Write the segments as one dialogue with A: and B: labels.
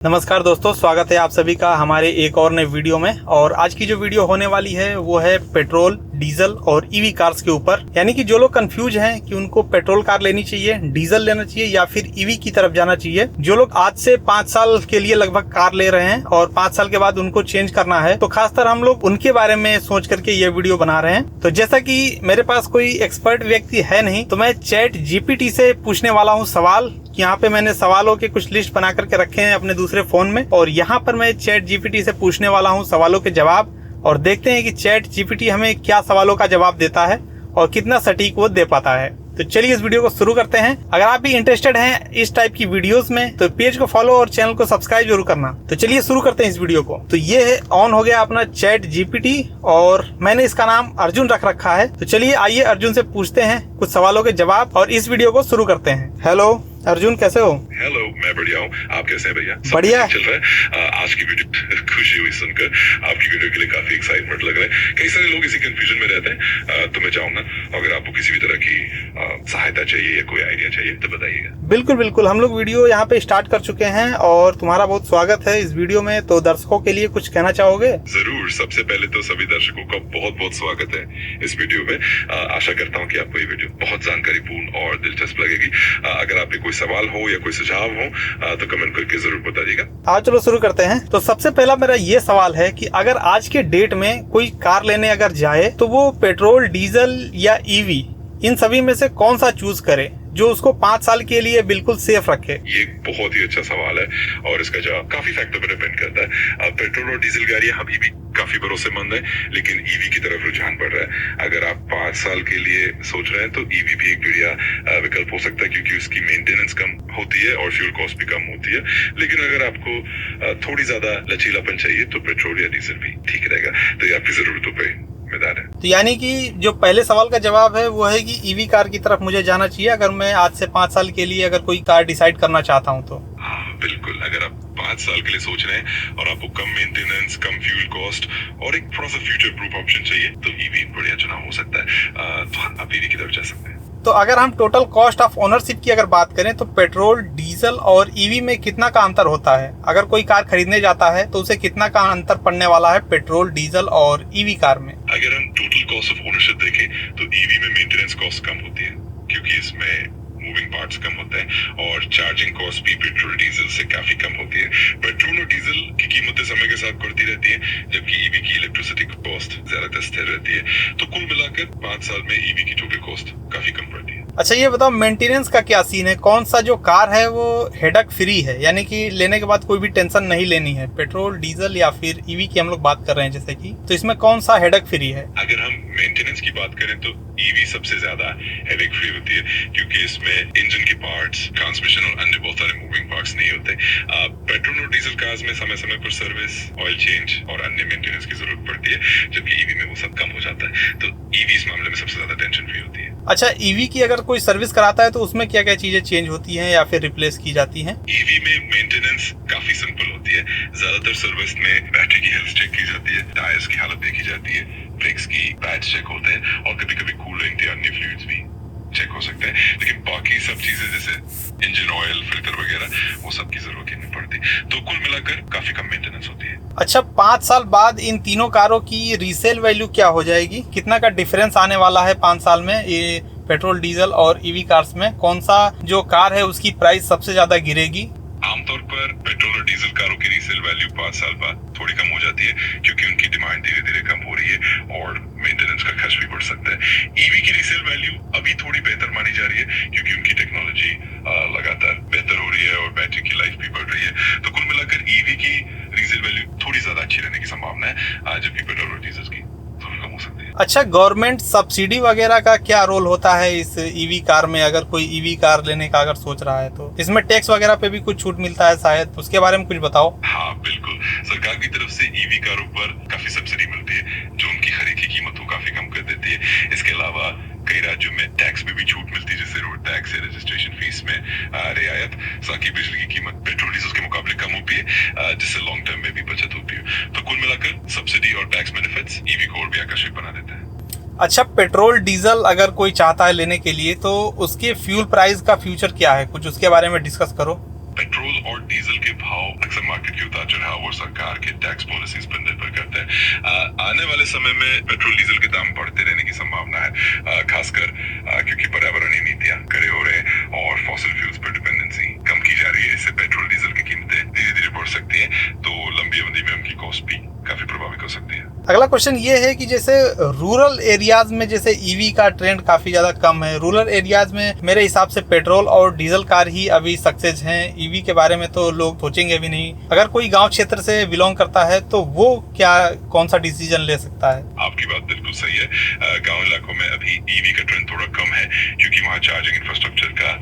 A: नमस्कार दोस्तों, स्वागत है आप सभी का हमारे एक और नए वीडियो में। और आज की जो वीडियो होने वाली है वो है पेट्रोल, डीजल और ईवी कार्स के ऊपर। यानी कि जो लोग कंफ्यूज हैं कि उनको पेट्रोल कार लेनी चाहिए, डीजल लेना चाहिए या फिर ईवी की तरफ जाना चाहिए। जो लोग आज से 5 साल के लिए लगभग कार ले रहे हैं और 5 साल के बाद उनको चेंज करना है, तो खासकर हम लोग उनके बारे में सोच करके ये वीडियो बना रहे हैं। तो जैसा कि मेरे पास कोई एक्सपर्ट व्यक्ति है नहीं, तो मैं चैट जीपीटी से पूछने वाला हूँ सवाल। यहाँ पे मैंने सवालों के कुछ लिस्ट बना करके रखे हैं अपने दूसरे फोन में, और यहाँ पर मैं चैट जीपीटी से पूछने वाला हूँ सवालों के जवाब, और देखते हैं कि चैट जीपीटी हमें क्या सवालों का जवाब देता है और कितना सटीक वो दे पाता है। तो चलिए इस वीडियो को शुरू करते हैं। अगर आप भी इंटरेस्टेड हैं इस टाइप की वीडियोस में तो पेज को फॉलो और चैनल को सब्सक्राइब जरूर करना। तो चलिए शुरू करते हैं इस वीडियो को। तो ये है, ऑन हो गया अपना चैट जीपीटी और मैंने इसका नाम अर्जुन रख रखा है। तो चलिए आइए अर्जुन से पूछते हैं कुछ सवालों के जवाब और इस वीडियो को शुरू करते हैं। हेलो अर्जुन, कैसे हो?
B: हेलो, मैं बढ़िया हूँ। आप कैसे हैं भैया?
A: बढ़िया
B: चल रहा है। आज की वीडियो खुशी हुई सुनकर, आपकी वीडियो के लिए काफी एक्साइटमेंट लग रहा है। कई सारे लोग इसी कंफ्यूजन में रहते हैं, तो मैं चाहूंगा अगर आपको किसी भी तरह की सहायता चाहिए या कोई आइडिया चाहिए तो बताइएगा।
A: बिल्कुल बिल्कुल, हम लोग वीडियो यहाँ पे स्टार्ट कर चुके हैं और तुम्हारा बहुत स्वागत है इस वीडियो में। तो दर्शकों के लिए कुछ कहना चाहोगे?
B: जरूर। सबसे पहले तो सभी दर्शकों का बहुत बहुत स्वागत है इस वीडियो में। आशा करता हूँ कि आपको ये वीडियो बहुत जानकारीपूर्ण और दिलचस्प लगेगी। अगर आपके कोई सवाल हो या कोई सुझाव हो तो कमेंट करके जरूर बताइएगा।
A: आज चलो शुरू करते हैं। तो सबसे पहला मेरा ये सवाल है कि अगर आज के डेट में कोई कार लेने अगर जाए तो वो पेट्रोल, डीजल या ईवी, इन सभी में से कौन सा चूज करे जो उसको 5 साल के लिए बिल्कुल सेफ रखे?
B: ये बहुत ही अच्छा सवाल है और इसका जवाब काफी फैक्टर पर डिपेंड करता है। पेट्रोल और डीजल गाड़ियां अभी भी काफी भरोसेमंद है, लेकिन ईवी की तरफ रुझान बढ़ रहा है। अगर आप 5 साल के लिए सोच रहे हैं तो ईवी भी एक बढ़िया विकल्प हो सकता है, क्योंकि उसकी मेंटेनेंस कम होती है और फ्यूल कॉस्ट भी कम होती है। लेकिन अगर आपको थोड़ी ज्यादा लचीलापन चाहिए तो पेट्रोल या डीजल भी ठीक रहेगा। तो ये आपकी जरूरतों पे जिम्मेदार है।
A: तो यानी कि जो पहले सवाल का जवाब है वो है कि ईवी कार की तरफ मुझे जाना चाहिए अगर मैं आज से 5 साल के लिए अगर कोई कार डिसाइड करना चाहता हूँ तो।
B: हाँ बिल्कुल। अगर आप 5 साल के लिए सोच रहे हैं और आपको कम मेंटेनेंस, कम फ्यूल कॉस्ट और एक थोड़ा सा फ्यूचर प्रूफ ऑप्शन चाहिए तो ईवी बढ़िया चुनाव हो सकता है। तो आप ईवी की तरफ जा सकते हैं।
A: तो अगर हम टोटल कॉस्ट ऑफ ओनरशिप की अगर बात करें तो पेट्रोल, डीजल और ईवी में कितना का अंतर होता है? अगर कोई कार खरीदने जाता है तो उसे कितना का अंतर पड़ने वाला है पेट्रोल, डीजल और ईवी कार में?
B: अगर हम टोटल कॉस्ट ऑफ ओनरशिप देखें तो ईवी में मेंटेनेंस कॉस्ट कम होती है, क्योंकि इसमें मूविंग पार्ट्स कम होते हैं और चार्जिंग कॉस्ट भी पेट्रोल डीजल से काफी कम होती है। पेट्रोल और डीजल की कीमतें समय के साथ बढ़ती रहती हैं, जबकि ईवी की इलेक्ट्रिसिटी कॉस्ट ज्यादातर स्थिर रहती है। तो कुल मिलाकर 5 साल में ईवी की टोटल कॉस्ट काफी कम पड़ती है।
A: अच्छा ये बताओ, मेंटेनेंस का क्या सीन है? कौन सा जो कार है वो हेडक फ्री है, यानी कि लेने के बाद कोई भी टेंशन नहीं लेनी है? पेट्रोल, डीजल या फिर ईवी की हम लोग बात कर रहे हैं जैसे कि, तो इसमें कौन सा हेडक फ्री है?
B: अगर हम मेंटेनेंस की बात करें तो ईवी सबसे ज्यादा हेडेक फ्री होती है, क्योंकि इसमें इंजन के पार्ट्स, ट्रांसमिशन और अन्य बहुत सारे मूविंग पार्ट्स नहीं होते। पेट्रोल और डीजल कार्स में समय समय पर सर्विस, ऑयल चेंज और अन्य मेंटेनेंस की जरूरत पड़ती है, जबकि ईवी में वो सब कम हो जाता है। तो ईवी इस मामले में सबसे ज्यादा टेंशन फ्री होती है।
A: अच्छा, ईवी की अगर कोई सर्विस कराता है तो उसमें क्या क्या चीजें चेंज होती हैं या फिर रिप्लेस की जाती हैं?
B: ईवी में मेंटेनेंस काफी सिंपल होती है। ज्यादातर सर्विस में बैटरी की हेल्थ चेक की जाती है, टायर्स की हालत देखी जाती है, ब्रेक्स की पैड्स चेक होते हैं और कभी कभी कूलेंट या अन्य फ्लूइड्स भी चेक हो सकते हैं। लेकिन बाकी सब चीजें जैसे इंजन ऑयल, फिल्टर वगैरह, वो सब की जरूरत ही नहीं पड़ती। तो कुल मिलाकर काफी कम मेंटेनेंस होती है।
A: अच्छा, 5 साल बाद इन तीनों कारों की रीसेल वैल्यू क्या हो जाएगी? कितना का डिफरेंस आने वाला है 5 साल में ये पेट्रोल, डीजल और ईवी कार्स में? कौन सा जो कार है उसकी प्राइस सबसे ज्यादा गिरेगी?
B: आमतौर पर पेट्रोल और डीजल कारों की रीसेल वैल्यू 5 साल बाद थोड़ी कम हो जाती है, क्योंकि उनकी डिमांड धीरे धीरे कम हो रही है और मेंटेनेंस का खर्च भी बढ़ सकता है। ईवी की रीसेल वैल्यू अभी थोड़ी बेहतर मानी जा रही है, क्योंकि उनकी टेक्नोलॉजी लगातार बेहतर हो रही है और बैटरी की लाइफ भी बढ़ रही है। तो कुल मिलाकर ईवी की रीसेल वैल्यू थोड़ी ज्यादा अच्छी रहने की संभावना है, जबकि पेट्रोल और डीजल की थोड़ी कम हो सकती है।
A: अच्छा, गवर्नमेंट सब्सिडी वगैरह का क्या रोल होता है इस ईवी कार में? अगर कोई ईवी कार लेने का अगर सोच रहा है तो इसमें टैक्स वगैरह पे भी कुछ छूट मिलता है शायद, उसके बारे में कुछ बताओ।
B: हाँ बिल्कुल, सरकार की तरफ से ईवी कारों पर काफी सब्सिडी मिलती है, जो उनकी खरीद की कीमत को काफी कम कर देती है। इसके अलावा कई राज्यों में टैक्स में भी छूट मिलती है, जैसे रोड टैक्स या रजिस्ट्रेशन फीस में रियायत। साथ ही बिजली की कीमत पेट्रोल, डीजल के मुकाबले कम होती है, जिससे लॉन्ग टर्म में भी बचत होती है। तो कुल मिलाकर सब्सिडी और टैक्स बेनिफिट्स ईवी को और भी आकर्षक बना देता है।
A: अच्छा, पेट्रोल, डीजल अगर कोई चाहता है लेने के लिए तो उसके फ्यूल प्राइस का फ्यूचर क्या है? कुछ उसके बारे में डिस्कस करो।
B: पेट्रोल और डीजल के भाव अक्सर मार्केट के उतार चढ़ाव और सरकार के टैक्स पॉलिसीज पर निर्भर करता है। आने वाले समय में पेट्रोल डीजल के दाम बढ़ते रहने की संभावना है, खासकर क्योंकि पर्यावरणीय नीतियां कड़े हो रहे हैं और फॉसिल फ्यूल्स पर डिपेंडेंसी कम की जा रही है। इससे पेट्रोल डीजल की कीमतें धीरे धीरे बढ़ सकती है, तो लंबी अवधि में उनकी कॉस्ट भी काफी प्रभावित हो सकती है।
A: अगला क्वेश्चन ये है कि जैसे रूरल एरियाज में जैसे ईवी का ट्रेंड काफी ज्यादा कम है, रूरल एरियाज में मेरे हिसाब से पेट्रोल और डीजल कार ही अभी सक्सेस हैं। ईवी के बारे में तो लोग सोचेंगे भी नहीं। अगर कोई गांव क्षेत्र से बिलोंग करता है तो वो क्या कौन सा डिसीजन ले सकता है?
B: आपकी बात बिल्कुल सही है। गांव इलाकों में अभी ईवी का ट्रेंड थोड़ा कम है क्योंकि वहाँ चार्जिंग इंफ्रास्ट्रक्चर का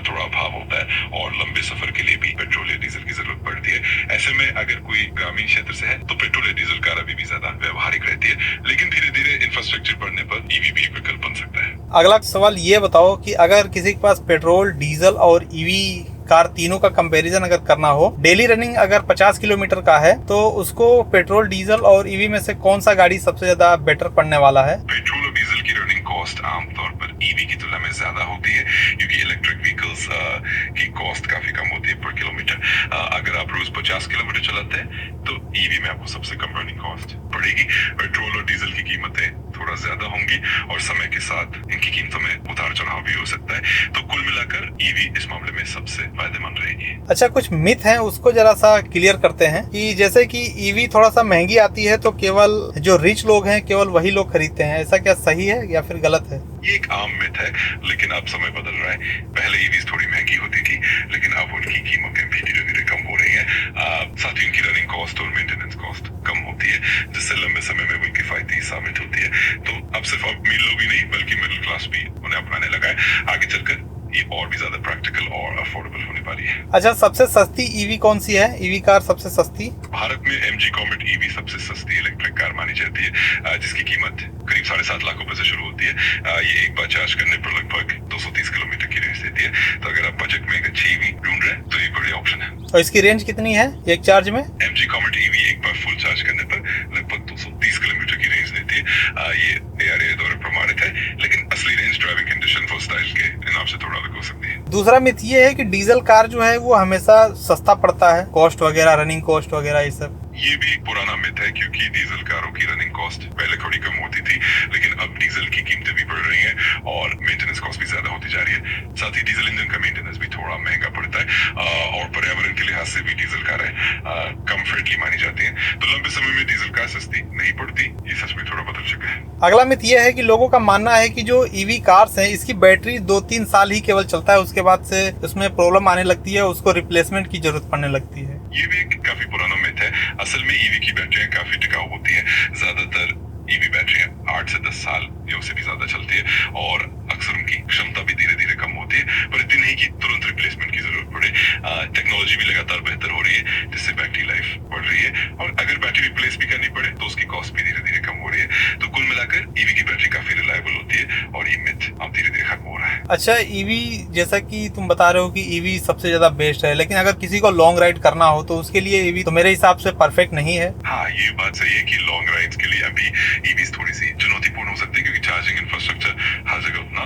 B: थोड़ा अभाव होता है और लंबे सफर के लिए भी पेट्रोल या डीजल की जरूरत पड़ती है। ऐसे में अगर कोई ग्रामीण क्षेत्र से है तो पेट्रोल या डीजल कार अभी भी ज्यादा व्यवहारिक रहती है, लेकिन धीरे धीरे इंफ्रास्ट्रक्चर बढ़ने पर ईवी भी एक विकल्प बन सकता है।
A: अगला सवाल ये बताओ कि अगर किसी के पास पेट्रोल, डीजल और ईवी कार तीनों का कंपैरिजन अगर करना हो, डेली रनिंग अगर 50 किलोमीटर का है तो उसको पेट्रोल, डीजल और ईवी में से कौन सा गाड़ी सबसे ज्यादा बेटर पड़ने वाला है?
B: पेट्रोल और डीजल की रनिंग कॉस्ट आमतौर पर ईवी की तुलना में ज्यादा होती है क्योंकि इलेक्ट्रिक व्हीकल्स की कॉस्ट काफी कम होती है पर किलोमीटर। अगर आप रोज 50 किलोमीटर चलाते हैं तो ईवी में आपको सबसे कम रनिंग कॉस्ट पड़ेगी। पेट्रोल और डीजल की कीमतें थोड़ा ज्यादा होंगी और समय के साथ इनकी कीमतों में उतार चढ़ाव भी हो सकता है, तो कुल मिलाकर ईवी इस मामले में सबसे फायदेमंद रहेगी।
A: अच्छा, कुछ मिथ हैं उसको जरा सा क्लियर करते हैं कि जैसे कि ईवी थोड़ा सा महंगी आती है तो केवल जो रिच लोग हैं केवल वही लोग खरीदते हैं, ऐसा क्या सही है या फिर गलत है?
B: ये एक आम मिथ है, लेकिन अब समय बदल रहा है। पहले ईवीज थोड़ी महंगी होती थी, लेकिन अब उनकी कीमतें भी धीरे धीरे कम हो रही है। साथ ही उनकी रनिंग कॉस्ट और मेंटेनेंस कॉस्ट कम होती है, जिससे लंबे समय में वो किफायती साबित होती है। तो अब सिर्फ अमीर लोग ही नहीं बल्कि मिडिल क्लास भी उन्हें अपनाने लगा है। आगे चलकर ये और भी ज्यादा प्रैक्टिकल और अफोर्डेबल होने वाली है।
A: अच्छा, सबसे सस्ती ईवी कौन सी है? ईवी कार सबसे सस्ती?
B: भारत में MG कॉमेट ईवी सबसे सस्ती इलेक्ट्रिक कार मानी जाती है, जिसकी कीमत करीब 7.5 लाख रुपए से शुरू होती है। ये एक बार चार्ज करने पर लगभग 230 किलोमीटर की रेंज देती है। तो अगर आप बजट में एक अच्छी ईवी ढूंढ रहे हैं तो ये बढ़िया ऑप्शन है।
A: और इसकी रेंज कितनी है एक चार्ज में?
B: MG कॉमेट ईवी एक बार फुल चार्ज करने पर लगभग 230 किलोमीटर की रेंज देती है। ये ARAI द्वारा प्रमाणित है, लेकिन असली range driving condition for style के हिसाब से थोड़ा अलग हो सकती है।
A: दूसरा मिथ ये है कि डीजल कार जो है वो हमेशा सस्ता पड़ता है, कॉस्ट वगैरह, रनिंग कॉस्ट वगैरह ये सब।
B: ये भी एक पुराना मिथ है क्योंकि डीजल कारों की रनिंग कॉस्ट पहले थोड़ी कम होती थी, लेकिन अब डीजल की कीमतें भी बढ़ रही हैं और मेंटेनेंस कॉस्ट भी ज्यादा होती जा रही है। साथ ही डीजल इंजन का मेंटेनेंस भी थोड़ा महंगा पड़ता है और पर्यावरण के लिहाज से भी डीजल कारें कम फ्रेंडली मानी जाती हैं। तो लंबे समय में डीजल कार सस्ती नहीं पड़ती, ये सच में थोड़ा बदल चुका है।
A: अगला मिथ ये है कि लोगों का मानना है कि जो ईवी कार्स हैं इसकी बैटरी 2-3 साल ही केवल चलता है, उसके बाद से उसमें प्रॉब्लम आने लगती है, उसको रिप्लेसमेंट की जरूरत पड़ने लगती है।
B: ये भी एक काफी पुराना मिथ है। असल में ईवी की बैटरियां काफी टिकाऊ होती है। ज्यादातर ईवी बैटरियां 8 से 10 साल या उससे भी ज्यादा चलती है और अक्सर उनकी क्षमता भी धीरे धीरे कम होती है, पर इतनी नहीं कि तुरंत रिप्लेसमेंट की जरूरत पड़े। टेक्नोलॉजी भी लगातार बेहतर हो रही है, जिससे बैटरी लाइफ बढ़ रही है और अगर बैटरी रिप्लेस भी करनी पड़े तो उसकी कॉस्ट भी धीरे धीरे कम हो रही है। तो कुल मिलाकर ईवी की बैटरी काफी रिलायबल होती है और ये मिथ अब धीरे धीरे खत्म हो रहा है।
A: अच्छा, ईवी जैसा कि तुम बता रहे हो कि ईवी सबसे ज्यादा बेस्ट है, लेकिन अगर किसी को लॉन्ग राइड करना हो तो उसके लिए ईवी तो मेरे हिसाब से परफेक्ट नहीं है।
B: हाँ, ये बात सही है कि लॉन्ग राइड्स के लिए अभी ईवीज थोड़ी सी चुनौतीपूर्ण हो सकती है क्योंकि चार्जिंग इंफ्रास्ट्रक्चर हर जगह उतना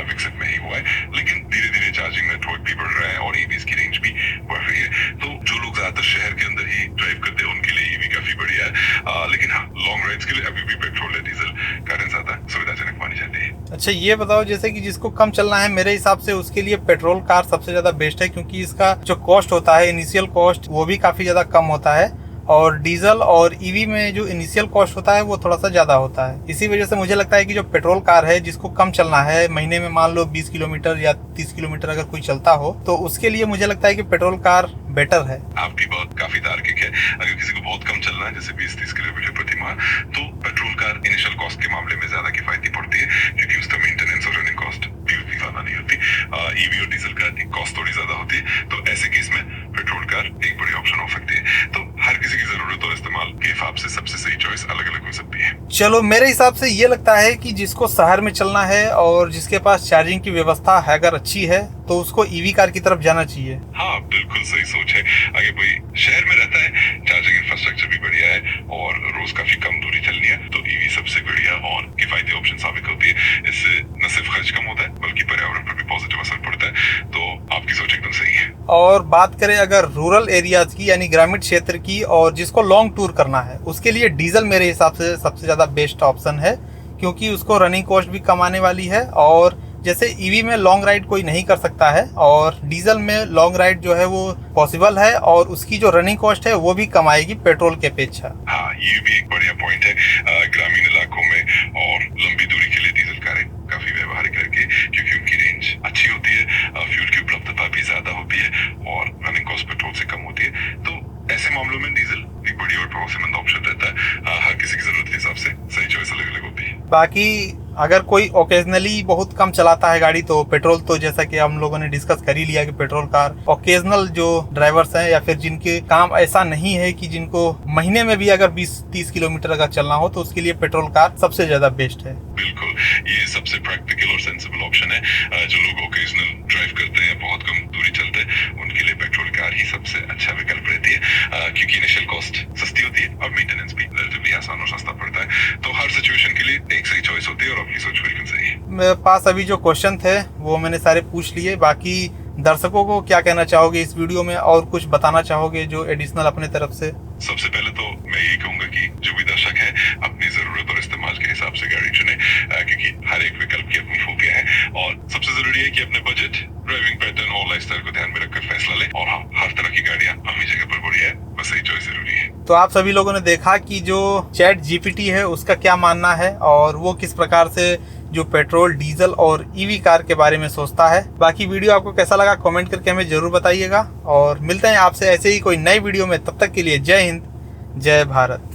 B: विकसित नहीं हुआ है, लेकिन धीरे धीरे चार्जिंग नेटवर्क भी बढ़ रहा है और ईवीज की रेंज भी बढ़ रही है। तो जो लोग ज्यादातर शहर के अंदर ही ड्राइव करते हैं उनके लिए ईवी काफी बढ़िया है, लेकिन हाँ, लॉन्ग राइड्स के लिए अभी भी पेट्रोल या डीजल कारें ज्यादा सुविधाजनक मानी जाती है।
A: अच्छा, ये बताओ जैसे कि जिसको कम चलना है, मेरे हिसाब से उसके लिए पेट्रोल कार सबसे ज्यादा बेस्ट है क्योंकि इसका जो कॉस्ट होता है, इनिशियल कॉस्ट, वो भी काफी ज्यादा कम होता है और डीजल और ईवी में जो इनिशियल कॉस्ट होता है वो थोड़ा सा ज्यादा होता है। इसी वजह से मुझे लगता है कि जो पेट्रोल कार है जिसको कम चलना है, महीने में मान लो 20 किलोमीटर या 30 किलोमीटर अगर कोई चलता हो, तो उसके लिए मुझे लगता है कि पेट्रोल कार बेटर है।
B: आपकी बात काफी तार्किक है। अगर किसी को बहुत कम चलना है, जैसे 20-30 किलोमीटर प्रति माह, तो पेट्रोल कार इनिशियल कॉस्ट के मामले में ज्यादा किफायती पड़ती है क्योंकि उसका मेंटेनेंस और रनिंग कॉस्ट भी उतनी ज्यादा नहीं होती। ईवी और डीजल कार की कॉस्ट थोड़ी ज्यादा होती है, तो ऐसे केस में पेट्रोल कार एक बड़ी ऑप्शन हो सकती है। तो हर किसी की जरूरत और इस्तेमाल के हिसाब से सबसे सही चॉइस अलग अलग हो सकती है।
A: चलो, मेरे हिसाब से ये लगता है कि जिसको शहर में चलना है और जिसके पास चार्जिंग की व्यवस्था है अगर अच्छी है तो उसको ईवी कार की तरफ जाना चाहिए।
B: हाँ, बिल्कुल सही सोच है। अगर कोई शहर में रहता है, चार्जिंग इंफ्रास्ट्रक्चर भी बढ़िया है और रोज काफी कम दूरी चलनी है, तो ईवी सबसे बढ़िया और किफायती ऑप्शन साबित होती है। इससे न सिर्फ खर्च कम होता है बल्कि पर्यावरण पर भी पॉजिटिव असर पड़ता है। तो आपकी सोच एकदम सही है।
A: और बात करें अगर रूरल एरियाज की यानी ग्रामीण क्षेत्र की और जिसको लॉन्ग टूर करना है उसके लिए डीजल मेरे हिसाब से सबसे ज़्यादा बेस्ट ऑप्शन है, क्योंकि उसको रनिंग कॉस्ट भी कम आने वाली है। और जैसे ईवी में लॉन्ग राइड कोई नहीं कर सकता है और डीजल में लॉन्ग राइड जो है वो पॉसिबल है और उसकी जो रनिंग कॉस्ट है वो भी कम आएगी पेट्रोल के अपेक्षा।
B: हाँ, ये भी एक बढ़िया पॉइंट है। ग्रामीण इलाकों में और लंबी दूरी के लिए डीजल कारें काफी व्यवहारिक है, क्योंकि उनकी रेंज अच्छी होती है, फ्यूल की उपलब्धता भी ज्यादा होती है और रनिंग कॉस्ट पेट्रोल से कम होती है। तो ऐसे मामलों में डीजल एक बढ़िया और भरोसेमंद ऑप्शन रहता है। हर किसी की जरूरत के हिसाब से सही चॉइस अलग अलग होती है।
A: बाकी अगर कोई ओकेजनली बहुत कम चलाता है गाड़ी तो पेट्रोल, तो जैसा कि हम लोगों ने डिस्कस कर ही लिया कि पेट्रोल कार ओकेजनल जो ड्राइवर्स हैं या फिर जिनके काम ऐसा नहीं है कि जिनको महीने में भी अगर 20-30 किलोमीटर अगर चलना हो तो उसके लिए पेट्रोल कार सबसे ज्यादा बेस्ट है।
B: बिल्कुल, ये सबसे प्रैक्टिकल और सेंसिबल ऑप्शन है। जो लोग ओकेजनल ड्राइव करते हैं, बहुत कम दूरी चलते हैं, उनके लिए पेट्रोल कार ही सबसे अच्छा विकल्प रहती है, क्योंकि इनिशियल कॉस्ट सस्ती होती है और मेंटेनेंस भी रिलेटिवली आसान और सस्ता पड़ता है। तो हर सिचुएशन के लिए एक सही चॉइस होती है और आपकी सोच बिल्कुल सही है।
A: मेरे पास अभी जो क्वेश्चन थे वो मैंने सारे पूछ लिए। बाकी दर्शकों को क्या कहना चाहोगे इस वीडियो में, और कुछ बताना चाहोगे जो एडिशनल अपने तरफ से?
B: सबसे पहले तो मैं यही कहूंगा कि जो भी दर्शक है अपनी जरूरत और इस्तेमाल के हिसाब से गाड़ी चुने, क्योंकि हर एक विकल्प की अपनी खूबियां है। और सबसे जरूरी है कि अपने बजट, ड्राइविंग पैटर्न और लाइफस्टाइल को ध्यान में रखकर फैसला लें। और हाँ, हर तरह की गाड़ियां अपनी जगह पर बढ़िया है, बस सही चॉइस जरूरी है।
A: तो आप सभी लोगों ने देखा कि जो चैट जीपीटी है उसका क्या मानना है और वो किस प्रकार से जो पेट्रोल, डीजल और ईवी कार के बारे में सोचता है। बाकी वीडियो आपको कैसा लगा कमेंट करके हमें जरूर बताइएगा और मिलते हैं आपसे ऐसे ही कोई नई वीडियो में। तब तक के लिए जय हिंद, जय भारत।